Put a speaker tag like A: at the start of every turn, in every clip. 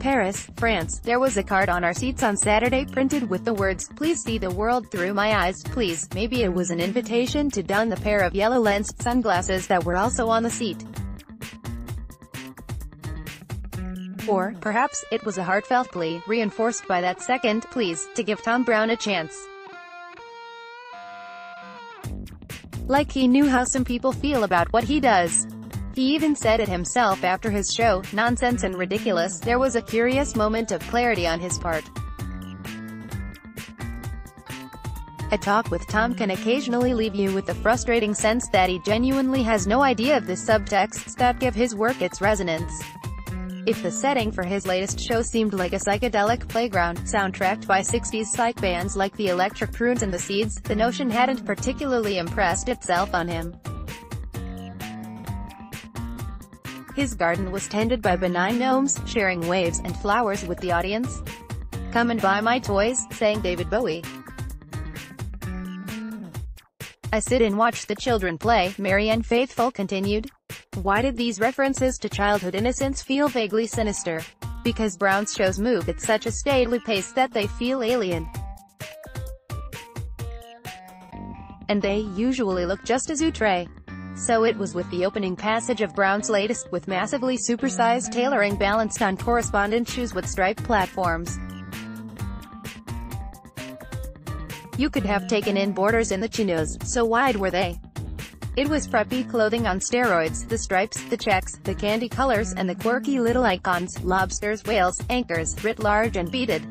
A: Paris, France, there was a card on our seats on Saturday printed with the words, "Please see the world through my eyes, please." Maybe it was an invitation to don the pair of yellow-lensed sunglasses that were also on the seat. Or, perhaps, it was a heartfelt plea, reinforced by that second, "please," to give Thom Browne a chance. Like he knew how some people feel about what he does. He even said it himself after his show, "Nonsense and ridiculous." There was a curious moment of clarity on his part. A talk with Thom can occasionally leave you with the frustrating sense that he genuinely has no idea of the subtexts that give his work its resonance. If the setting for his latest show seemed like a psychedelic playground, soundtracked by 60s psych bands like the Electric Prunes and the Seeds, the notion hadn't particularly impressed itself on him. His garden was tended by benign gnomes, sharing waves and flowers with the audience. "Come and buy my toys," sang David Bowie. "I sit and watch the children play," Marianne Faithfull continued. Why did these references to childhood innocence feel vaguely sinister? Because Browne's shows move at such a stately pace that they feel alien. And they usually look just as outre. So it was with the opening passage of Browne's latest, with massively supersized tailoring balanced on correspondent shoes with striped platforms. You could have taken in borders in the chinos, so wide were they. It was preppy clothing on steroids, the stripes, the checks, the candy colors, and the quirky little icons, lobsters, whales, anchors, writ large and beaded.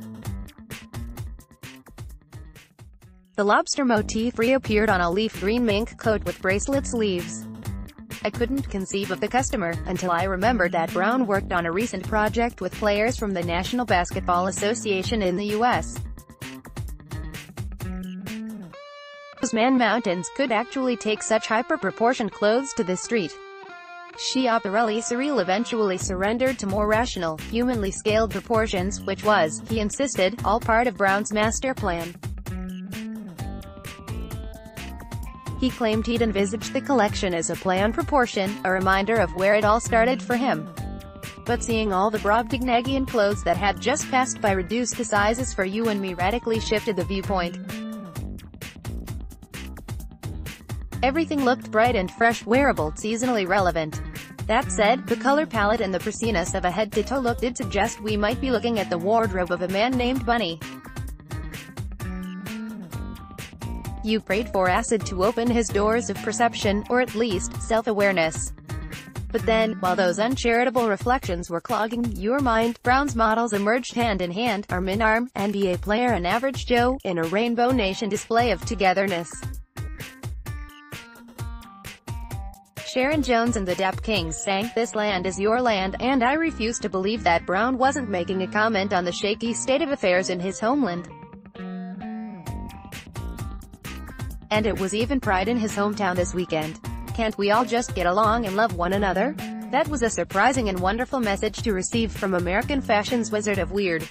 A: The lobster motif reappeared on a leaf green mink coat with bracelet sleeves. I couldn't conceive of the customer, until I remembered that Browne worked on a recent project with players from the National Basketball Association in the U.S. Those man mountains could actually take such hyper-proportioned clothes to the street. Schiaparelli surreal eventually surrendered to more rational, humanly scaled proportions, which was, he insisted, all part of Browne's master plan. He claimed he'd envisaged the collection as a play on proportion, a reminder of where it all started for him. But seeing all the Brobdingnagian clothes that had just passed by reduced to sizes for you and me radically shifted the viewpoint. Everything looked bright and fresh, wearable, seasonally relevant. That said, the color palette and the prissiness of a head-to-toe look did suggest we might be looking at the wardrobe of a man named Bunny. You prayed for acid to open his doors of perception, or at least, self-awareness. But then, while those uncharitable reflections were clogging your mind, Browne's models emerged hand in hand, arm in arm, NBA player and average Joe, in a Rainbow Nation display of togetherness. Sharon Jones and the Dap Kings sang, "This land is your land," and I refuse to believe that Browne wasn't making a comment on the shaky state of affairs in his homeland. And it was even Pride in his hometown this weekend. Can't we all just get along and love one another? That was a surprising and wonderful message to receive from American fashion's Wizard of Weird.